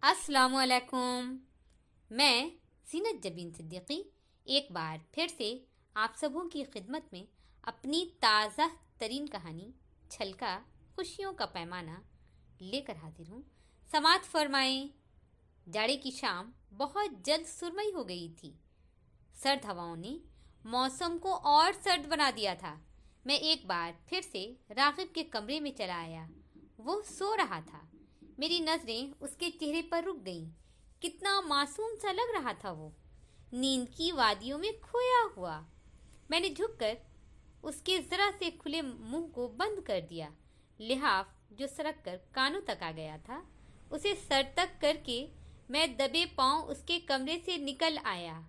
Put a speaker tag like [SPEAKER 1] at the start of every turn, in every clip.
[SPEAKER 1] السلام علیکم۔ میں زینت جبین صدیقی ایک بار پھر سے آپ سبوں کی خدمت میں اپنی تازہ ترین کہانی چھلکا خوشیوں کا پیمانہ لے کر حاضر ہوں۔ سماعت فرمائیں۔ جاڑے کی شام بہت جلد سرمئی ہو گئی تھی۔ سرد ہواؤں نے موسم کو اور سرد بنا دیا تھا۔ میں ایک بار پھر سے راغب کے کمرے میں چلا آیا۔ وہ سو رہا تھا۔ میری نظریں اس کے چہرے پر رک گئیں۔ کتنا معصوم سا لگ رہا تھا وہ، نیند کی وادیوں میں کھویا ہوا۔ میں نے جھک کر اس کے ذرا سے کھلے منہ کو بند کر دیا۔ لحاف جو سرک کر کانوں تک آ گیا تھا، اسے سر تک کر کے میں دبے پاؤں اس کے کمرے سے نکل آیا۔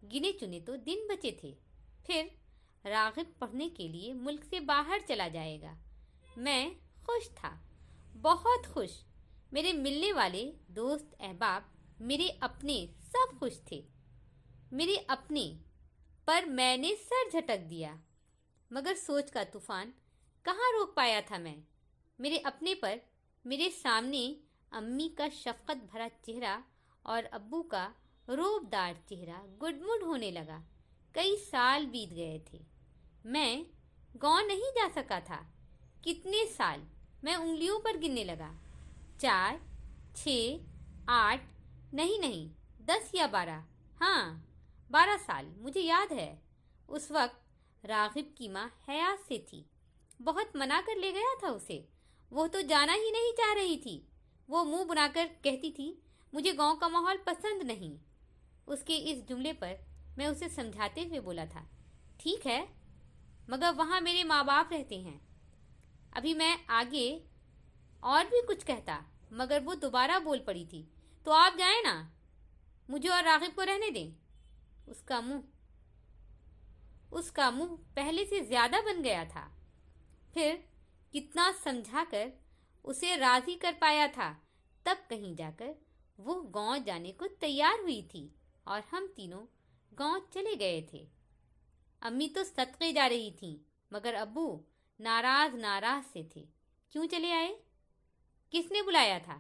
[SPEAKER 1] گنے چنے تو دن بچے تھے، پھر راغب پڑھنے کے لیے ملک سے باہر چلا جائے گا۔ میں خوش تھا، بہت خوش۔ میرے ملنے والے دوست احباب، میرے اپنے سب خوش تھے۔ میرے اپنے پر میں نے سر جھٹک دیا، مگر سوچ کا طوفان کہاں روک پایا تھا میں۔ میرے اپنے پر میرے سامنے امی کا شفقت بھرا چہرہ اور ابو کا روب دار چہرہ گڈمڈ ہونے لگا۔ کئی سال بیت گئے تھے، میں گاؤں نہیں جا سکا تھا۔ کتنے سال؟ میں انگلیوں پر گننے لگا۔ 4 6 8 نہیں 10 یا 12، ہاں 12 سال مجھے یاد ہے۔ اس وقت راغب کی ماں حیات سے تھی۔ بہت منا کر لے گیا تھا اسے، وہ تو جانا ہی نہیں چاہ رہی تھی۔ وہ منہ بنا کر کہتی تھی مجھے گاؤں کا ماحول پسند نہیں۔ اس کے اس جملے پر میں اسے سمجھاتے ہوئے بولا تھا، ٹھیک ہے مگر وہاں میرے ماں باپ رہتے ہیں۔ ابھی میں آگے اور بھی کچھ کہتا، مگر وہ دوبارہ بول پڑی تھی، تو آپ جائیں نا، مجھے اور راغب کو رہنے دیں۔ اس کا منہ پہلے سے زیادہ بن گیا تھا۔ پھر کتنا سمجھا کر اسے راضی کر پایا تھا، تب کہیں جا کر وہ گاؤں جانے کو تیار ہوئی تھی اور ہم تینوں گاؤں چلے گئے تھے۔ امی تو صدقے جا رہی تھیں، مگر ابو ناراض سے تھے۔ کیوں چلے آئے؟ کس نے بلایا تھا؟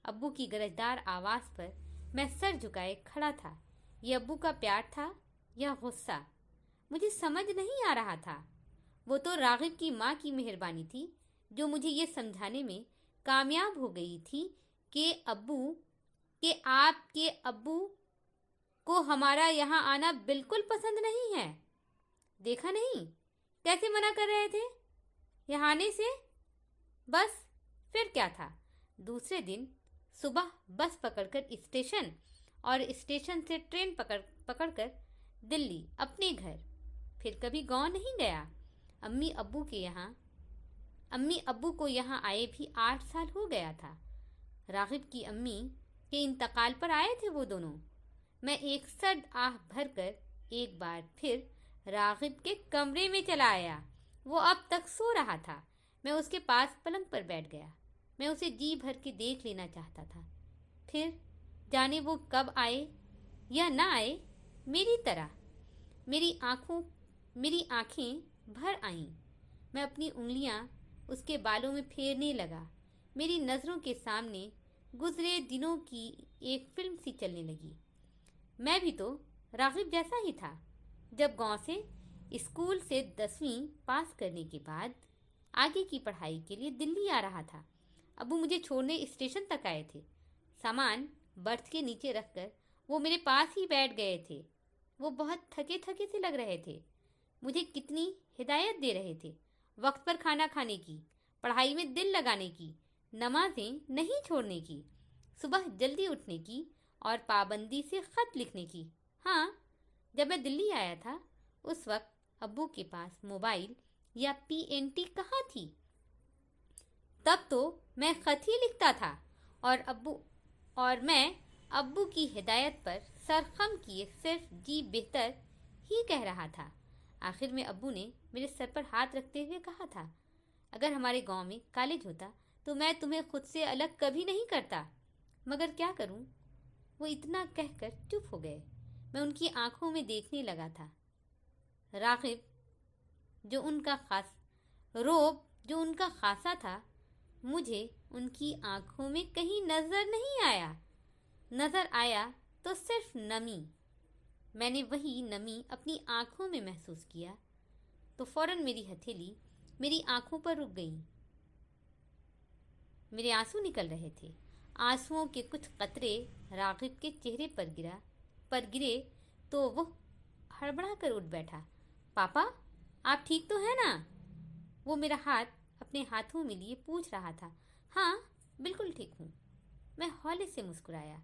[SPEAKER 1] ابو کی گرجدار آواز پر میں سر جھکائے کھڑا تھا۔ یہ ابو کا پیار تھا یا غصہ؟ مجھے سمجھ نہیں آ رہا تھا۔ وہ تو راغب کی ماں کی مہربانی تھی جو مجھے یہ سمجھانے میں کامیاب ہو گئی تھی کہ آپ کے ابو کو ہمارا یہاں آنا بالکل پسند نہیں ہے۔ دیکھا نہیں کیسے منع کر رہے تھے یہاں آنے سے؟ بس پھر کیا تھا، دوسرے دن صبح بس پکڑ کر اسٹیشن اور اسٹیشن سے ٹرین پکڑ کر دلی اپنے گھر۔ پھر کبھی گاؤں نہیں گیا۔ امی ابو کو یہاں آئے بھی 8 سال ہو گیا تھا۔ راغب کی امی کے انتقال پر آئے تھے وہ دونوں۔ میں ایک سرد آہ بھر کر ایک بار پھر راغب کے کمرے میں چلا آیا۔ وہ اب تک سو رہا تھا۔ میں اس کے پاس پلنگ پر بیٹھ گیا۔ میں اسے جی بھر کے دیکھ لینا چاہتا تھا، پھر جانے وہ کب آئے یا نہ آئے میری طرح۔ میری آنکھیں بھر آئیں۔ میں اپنی انگلیاں اس کے بالوں میں پھیرنے لگا۔ میری نظروں کے سامنے گزرے دنوں کی ایک فلم سی چلنے لگی۔ میں بھی تو راغب جیسا ہی تھا۔ جب گاؤں سے اسکول سے 10ویں پاس کرنے کے بعد آگے کی پڑھائی کے لیے دلی آ رہا تھا۔ ابو مجھے چھوڑنے اسٹیشن تک آئے تھے۔ سامان برتھ کے نیچے رکھ کر وہ میرے پاس ہی بیٹھ گئے تھے۔ وہ بہت تھکے سے لگ رہے تھے۔ مجھے کتنی ہدایت دے رہے تھے، وقت پر کھانا کھانے کی، پڑھائی میں دل لگانے کی، نمازیں نہیں چھوڑنے کی، صبح جلدی اٹھنے کی اور پابندی سے خط لکھنے کی۔ ہاں، جب میں دلی آیا تھا اس وقت ابو کے پاس موبائل یا PNT کہاں تھی؟ تب تو میں خط ہی لکھتا تھا اور میں ابو کی ہدایت پر سرخم کیے صرف جی بہتر ہی کہہ رہا تھا۔ آخر میں ابو نے میرے سر پر ہاتھ رکھتے ہوئے کہا تھا، اگر ہمارے گاؤں میں کالج ہوتا تو میں تمہیں خود سے الگ کبھی نہیں کرتا، مگر کیا کروں؟ وہ اتنا کہہ کر چپ ہو گئے۔ میں ان کی آنکھوں میں دیکھنے لگا تھا۔ راغب جو ان کا خاصا تھا، मुझे उनकी आंखों में कहीं नजर नहीं आया। नजर आया तो सिर्फ नमी। मैंने वही नमी अपनी आंखों में महसूस किया तो फौरन मेरी हथेली मेरी आंखों पर रुक गई। मेरे आंसू निकल रहे थे। आंसुओं के कुछ कतरे रागिब के चेहरे पर गिरे तो वो हड़बड़ा कर उठ बैठा। पापा, आप ठीक तो हैं ना? वो मेरा हाथ अपने हाथों में लिए पूछ रहा था। हाँ, बिल्कुल ठीक हूँ। मैं हौले से मुस्कुराया।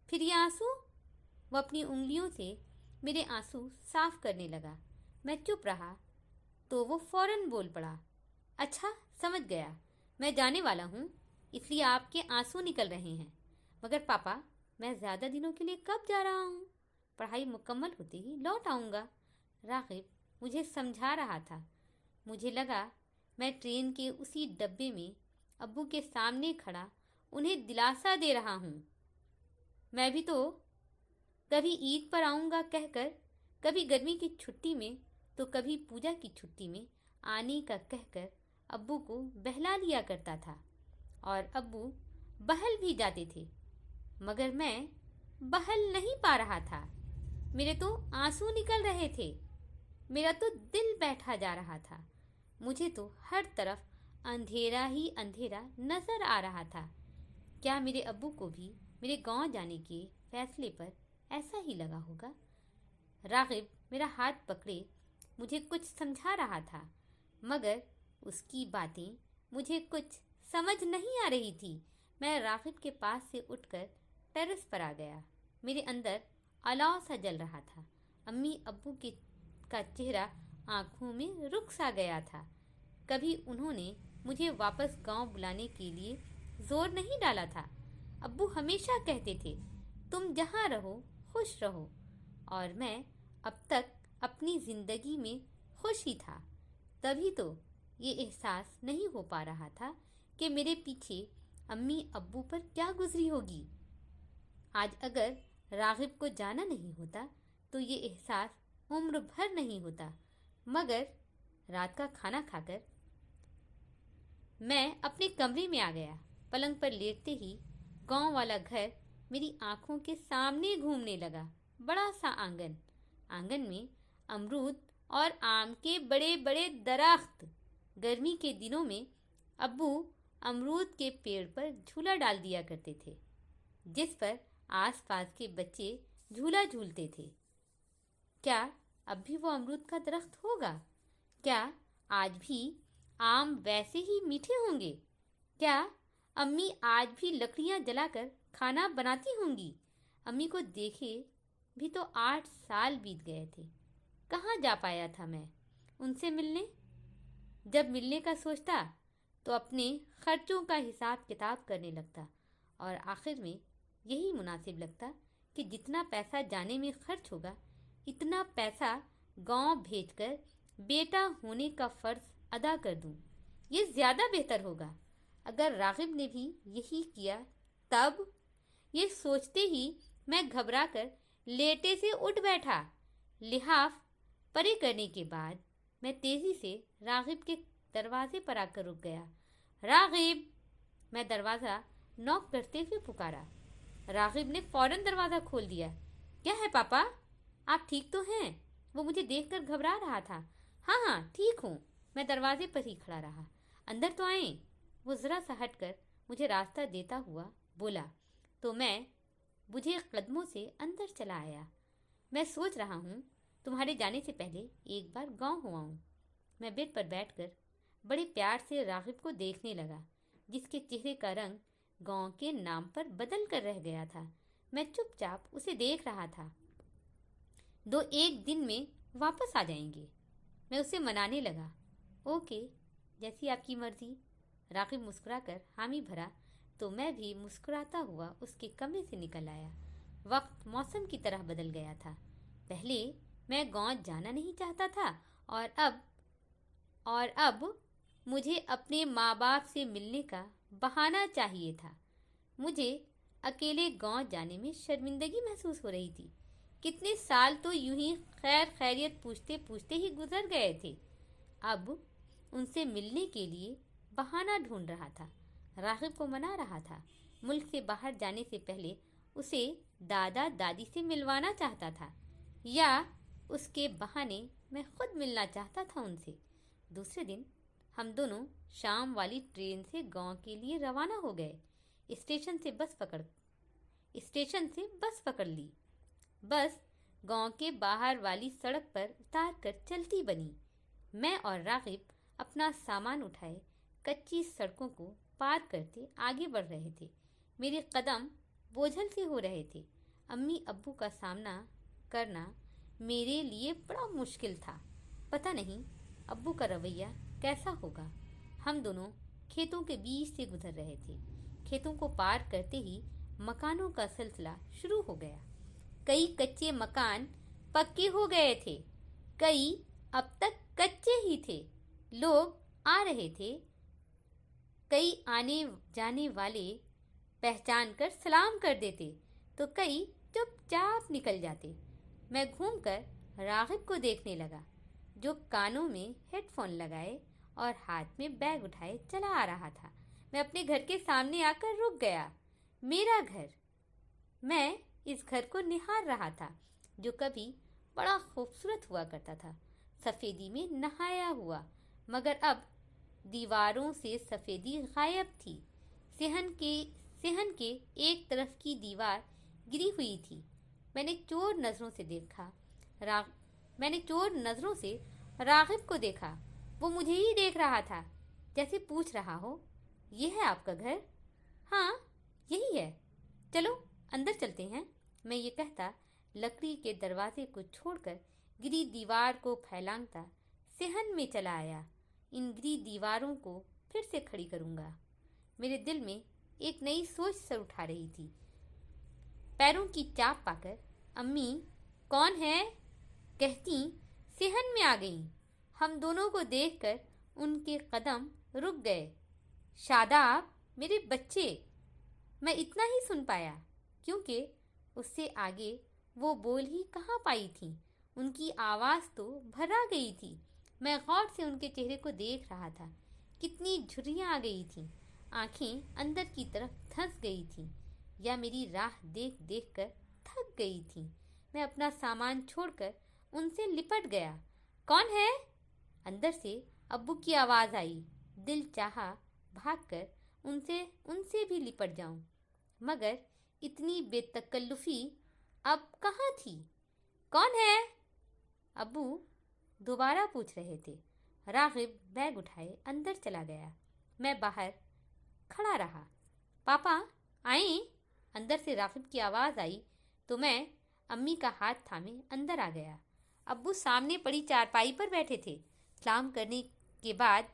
[SPEAKER 1] फिर ये आंसू? वो अपनी उंगलियों से मेरे आंसू साफ करने लगा। मैं चुप रहा तो वो फौरन बोल पड़ा। अच्छा, समझ गया। मैं जाने वाला हूँ, इसलिए आपके आंसू निकल रहे हैं। मगर पापा, मैं ज़्यादा दिनों के लिए कब जा रहा हूँ? पढ़ाई मुकम्मल होते ही लौट आऊँगा। रागिब मुझे समझा रहा था। मुझे लगा मैं ट्रेन के उसी डब्बे में अब्बू के सामने खड़ा उन्हें दिलासा दे रहा हूँ। मैं भी तो कभी ईद पर आऊँगा कहकर, कभी गर्मी की छुट्टी में तो कभी पूजा की छुट्टी में आने का कहकर अब्बू को बहला लिया करता था और अब्बू बहल भी जाते थे। मगर मैं बहल नहीं पा रहा था। मेरे तो आंसू निकल रहे थे। मेरा तो दिल बैठा जा रहा था। मुझे तो हर तरफ अंधेरा ही अंधेरा नजर आ रहा था। क्या मेरे अब्बू को भी मेरे गांव जाने के फैसले पर ऐसा ही लगा होगा? रागिब मेरा हाथ पकड़े मुझे कुछ समझा रहा था, मगर उसकी बातें मुझे कुछ समझ नहीं आ रही थी। मैं रागिब के पास से उठकर टेरेस पर आ गया। मेरे अंदर अलाव सा जल रहा था। अम्मी अब्बू का चेहरा आंखों में रुक सा गया था। कभी उन्होंने मुझे वापस गांव बुलाने के लिए जोर नहीं डाला था। अब्बू हमेशा कहते थे, तुम जहाँ रहो खुश रहो, और मैं अब तक अपनी जिंदगी में खुश ही था। तभी तो ये एहसास नहीं हो पा रहा था कि मेरे पीछे अम्मी अब्बू पर क्या गुजरी होगी। आज अगर रागिब को जाना नहीं होता तो ये एहसास उम्र भर नहीं होता। मगर रात का खाना खाकर मैं अपने कमरे में आ गया। पलंग पर लेटते ही गांव वाला घर मेरी आंखों के सामने घूमने लगा। बड़ा सा आंगन में अमरूद और आम के बड़े बड़े दरख्त। गर्मी के दिनों में अब्बू अमरूद के पेड़ पर झूला डाल दिया करते थे, जिस पर आसपास के बच्चे झूला झूलते थे। क्या अब भी वो अमरूद का दरख्त होगा? क्या आज भी आम वैसे ही मीठे होंगे? क्या अम्मी आज भी लकड़ियां जलाकर खाना बनाती होंगी? अम्मी को देखे भी तो 8 साल बीत गए थे। कहाँ जा पाया था मैं उनसे मिलने? जब मिलने का सोचता तो अपने खर्चों का हिसाब किताब करने लगता और आखिर में यही मुनासिब लगता कि जितना पैसा जाने में खर्च होगा, इतना पैसा गांव भेजकर बेटा होने का फर्ज अदा कर दूं। ये ज़्यादा बेहतर होगा। अगर रागिब ने भी यही किया तब? ये सोचते ही मैं घबराकर लेटे से उठ बैठा। लिहाफ परे करने के बाद मैं तेजी से रागिब के दरवाजे पर आकर रुक गया। रागिब! मैं दरवाज़ा नॉक करते हुए पुकारा। रागिब ने फौरन दरवाज़ा खोल दिया। क्या है पापा, आप ठीक तो हैं? वो मुझे देखकर घबरा रहा था। हाँ हाँ, ठीक हूँ। मैं दरवाजे पर ही खड़ा रहा। अंदर तो आए। वो ज़रा सा हटकर मुझे रास्ता देता हुआ बोला तो मैं बुझे कदमों से अंदर चला आया। मैं सोच रहा हूँ तुम्हारे जाने से पहले एक बार गांव हो आऊँ। मैं बेड पर बैठकर बड़े प्यार से रागिब को देखने लगा, जिसके चेहरे का रंग गांव के नाम पर बदल कर रह गया था। मैं चुपचाप उसे देख रहा था। 2-1 दिन में वापस आ जाएंगे। मैं उसे मनाने लगा। ओके, जैसी आपकी मर्जी। रागिब मुस्कुराकर हामी भरा तो मैं भी मुस्कुराता हुआ उसके कमरे से निकल आया। वक्त मौसम की तरह बदल गया था। पहले मैं गांव जाना नहीं चाहता था और अब मुझे अपने माँ बाप से मिलने का बहाना चाहिए था। मुझे अकेले गांव जाने में शर्मिंदगी महसूस हो रही थी। कितने साल तो यूं ही खैर खैरियत पूछते पूछते ही गुजर गए थे। अब उनसे मिलने के लिए बहाना ढूंढ रहा था। रागिब को मना रहा था। मुल्क से बाहर जाने से पहले उसे दादा दादी से मिलवाना चाहता था, या उसके बहाने मैं खुद मिलना चाहता था उनसे। दूसरे दिन हम दोनों शाम वाली ट्रेन से गांव के लिए रवाना हो गए। स्टेशन से बस पकड़ ली। बस गांव के बाहर वाली सड़क पर उतार कर चलती बनी। मैं और रागिब अपना सामान उठाए कच्ची सड़कों को पार करते आगे बढ़ रहे थे। मेरे कदम बोझल से हो रहे थे। अम्मी अब्बू का सामना करना मेरे लिए बड़ा मुश्किल था। पता नहीं अब्बू का रवैया कैसा होगा। हम दोनों खेतों के बीच से गुजर रहे थे। खेतों को पार करते ही मकानों का सिलसिला शुरू हो गया। कई कच्चे मकान पक्के हो गए थे, कई अब तक कच्चे ही थे। लोग आ रहे थे, कई आने जाने वाले पहचान कर सलाम कर देते तो कई चुपचाप निकल जाते। मैं घूमकर रागिब को देखने लगा, जो कानों में हेडफोन लगाए और हाथ में बैग उठाए चला आ रहा था। मैं अपने घर के सामने आकर रुक गया। मेरा घर। मैं इस घर को निहार रहा था, जो कभी बड़ा खूबसूरत हुआ करता था, सफ़ेदी में नहाया हुआ, मगर अब दीवारों से सफ़ेदी गायब थी। सेहन के एक तरफ की दीवार गिरी हुई थी। मैंने चोर नज़रों से रागिब को देखा। वो मुझे ही देख रहा था, जैसे पूछ रहा हो, ये है आपका घर? हाँ, यही है, चलो अंदर चलते हैं। मैं ये कहता लकड़ी के दरवाजे को छोड़कर गिरी दीवार को फैलांगता सेहन में चला आया। इन गिरी दीवारों को फिर से खड़ी करूँगा। मेरे दिल में एक नई सोच सर उठा रही थी। पैरों की चाप पाकर अम्मी कौन है कहती सेहन में आ गईं। हम दोनों को देखकर उनके कदम रुक गए। शादाब मेरे बच्चे, मैं इतना ही सुन पाया, क्योंकि उससे आगे वो बोल ही कहाँ पाई थी। उनकी आवाज़ तो भरा गई थी। मैं गौर से उनके चेहरे को देख रहा था। कितनी झुर्रियाँ आ गई थीं, आंखें अंदर की तरफ धंस गई थीं, या मेरी राह देख देख कर थक गई थीं। मैं अपना सामान छोड़कर उनसे लिपट गया। कौन है? अंदर से अब्बू की आवाज़ आई। दिल चाहा भागकर उनसे भी लिपट जाऊं, मगर इतनी बेतकल्लुफ़ी अब कहाँ थी। कौन है? अब्बू दोबारा पूछ रहे थे। रागिब बैग उठाए अंदर चला गया। मैं बाहर खड़ा रहा। पापा आए? अंदर से रागिब की आवाज़ आई तो मैं अम्मी का हाथ थामे अंदर आ गया। अब्बू सामने पड़ी चारपाई पर बैठे थे। सलाम करने के बाद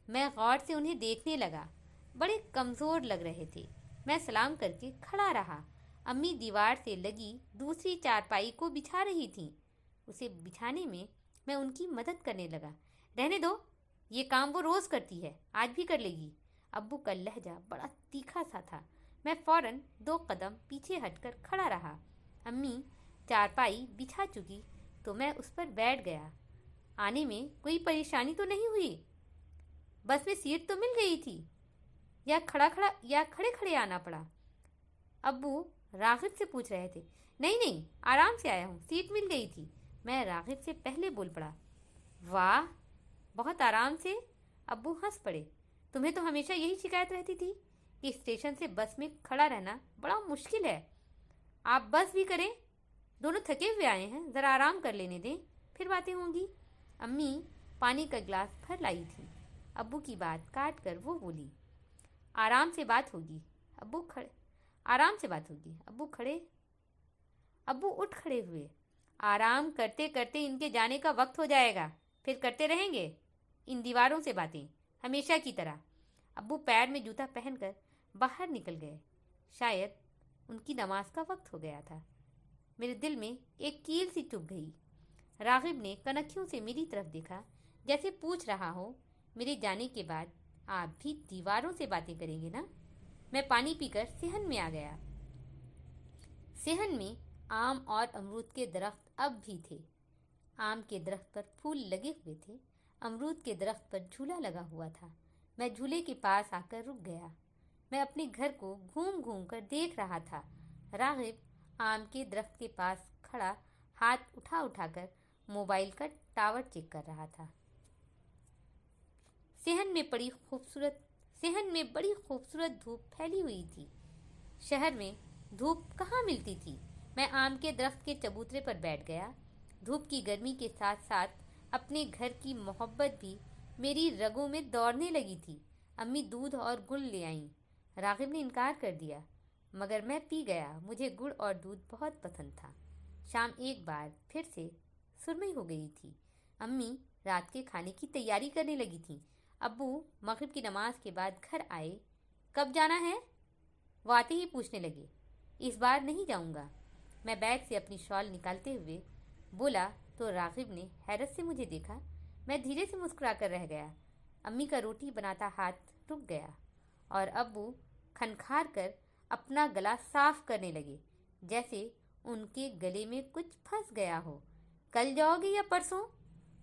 [SPEAKER 1] मैं गौर से उन्हें देखने लगा। बड़े कमज़ोर लग रहे थे। मैं सलाम करके खड़ा रहा। अम्मी दीवार से लगी दूसरी चारपाई को बिछा रही थीं। उसे बिछाने में मैं उनकी मदद करने लगा। रहने दो, ये काम वो रोज़ करती है, आज भी कर लेगी। अब्बू का लहजा बड़ा तीखा सा था। मैं फ़ौरन 2 कदम पीछे हटकर खड़ा रहा। अम्मी चारपाई बिछा चुकी तो मैं उस पर बैठ गया। आने में कोई परेशानी तो नहीं हुई? बस में सीट तो मिल गई थी, या खड़े खड़े आना पड़ा? अब्बू रागिब से पूछ रहे थे। नहीं, आराम से आया हूँ, सीट मिल गई थी। मैं रागिब से पहले बोल पड़ा। वाह, बहुत आराम से? अब्बू हंस पड़े। तुम्हें तो हमेशा यही शिकायत रहती थी कि स्टेशन से बस में खड़ा रहना बड़ा मुश्किल है। आप बस भी करें, दोनों थके हुए आए हैं, ज़रा आराम कर लेने दें, फिर बातें होंगी। अम्मी पानी का गिलास भर लाई थी। अब्बू की बात काट कर वो बोली, आराम से बात होगी। अब्बू उठ खड़े हुए। आराम करते करते इनके जाने का वक्त हो जाएगा, फिर करते रहेंगे इन दीवारों से बातें, हमेशा की तरह। अब्बू पैर में जूता पहनकर बाहर निकल गए। शायद उनकी नमाज का वक्त हो गया था। मेरे दिल में एक कील सी चुभ गई। रागिब ने कनखियों से मेरी तरफ देखा, जैसे पूछ रहा हो, मेरे जाने के बाद आप भी दीवारों से बातें करेंगे ना? मैं पानी पीकर सेहन में आ गया। सेहन में आम और अमरूद के दरख्त अब भी थे। आम के दरख्त पर फूल लगे हुए थे, अमरूद के दरख्त पर झूला लगा हुआ था। मैं झूले के पास आकर रुक गया। मैं अपने घर को घूम घूम कर देख रहा था। रागिब आम के दरख्त के पास खड़ा हाथ उठा उठाकर मोबाइल का टावर चेक कर रहा था। सेहन में बड़ी खूबसूरत धूप फैली हुई थी। शहर में धूप कहाँ मिलती थी। मैं आम के दरख्त के चबूतरे पर बैठ गया। धूप की गर्मी के साथ साथ अपने घर की मोहब्बत भी मेरी रगों में दौड़ने लगी थी। अम्मी दूध और गुड़ ले आईं। रागिब ने इनकार कर दिया, मगर मैं पी गया। मुझे गुड़ और दूध बहुत पसंद था। शाम एक बार फिर से सुरमई हो गई थी। अम्मी रात के खाने की तैयारी करने लगी थी। अब्बू मगरिब की नमाज के बाद घर आए। कब जाना है? वो आते ही पूछने लगे। इस बार नहीं जाऊंगा। मैं बैग से अपनी शॉल निकालते हुए बोला तो रागिब ने हैरत से मुझे देखा। मैं धीरे से मुस्कुरा कर रह गया। अम्मी का रोटी बनाता हाथ रुक गया और अब्बू खनखार कर अपना गला साफ करने लगे, जैसे उनके गले में कुछ फंस गया हो। कल जाओगे या परसों?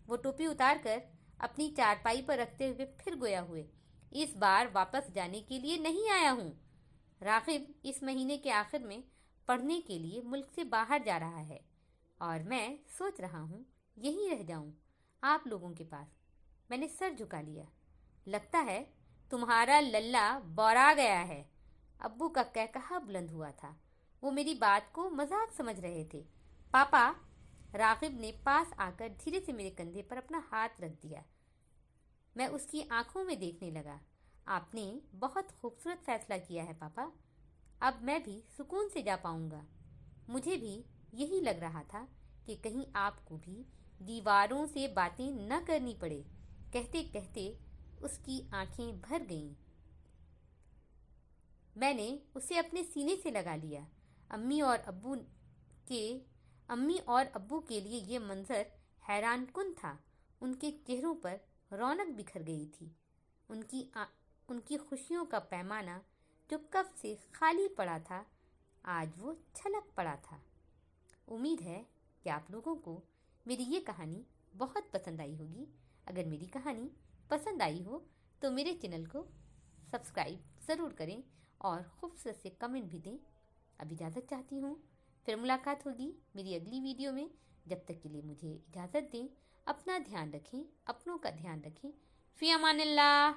[SPEAKER 1] वो टोपी उतार कर अपनी चारपाई पर रखते हुए फिर गोया हुए। इस बार वापस जाने के लिए नहीं आया हूँ। रागिब इस महीने के आखिर में पढ़ने के लिए मुल्क से बाहर जा रहा है और मैं सोच रहा हूँ यहीं रह जाऊँ आप लोगों के पास। मैंने सर झुका लिया। लगता है तुम्हारा लल्ला बौरा गया है। अब्बू का कहकहा बुलंद हुआ था। वो मेरी बात को मजाक समझ रहे थे। पापा, रागिब ने पास आकर धीरे से मेरे कंधे पर अपना हाथ रख दिया। मैं उसकी आंखों में देखने लगा। आपने बहुत खूबसूरत फैसला किया है पापा। अब मैं भी सुकून से जा पाऊंगा। मुझे भी यही लग रहा था कि कहीं आपको भी दीवारों से बातें न करनी पड़े। कहते कहते उसकी आंखें भर गईं। मैंने उसे अपने सीने से लगा लिया। अम्मी और अब्बू के लिए ये मंजर हैरानकुन था। उनके चेहरों पर रौनक बिखर गई थी। उनकी खुशियों का पैमाना जो कब से खाली पड़ा था, आज वो छलक पड़ा था। उम्मीद है कि आप लोगों को मेरी ये कहानी बहुत पसंद आई होगी। अगर मेरी कहानी पसंद आई हो तो मेरे चैनल को सब्सक्राइब ज़रूर करें और खूबसूरत से कमेंट भी दें। अब इजाज़त चाहती हूँ। फिर मुलाकात होगी मेरी अगली वीडियो में। जब तक के लिए मुझे इजाज़त दें। अपना ध्यान रखें, अपनों का ध्यान रखें। फ़ी अमानिल्लाह।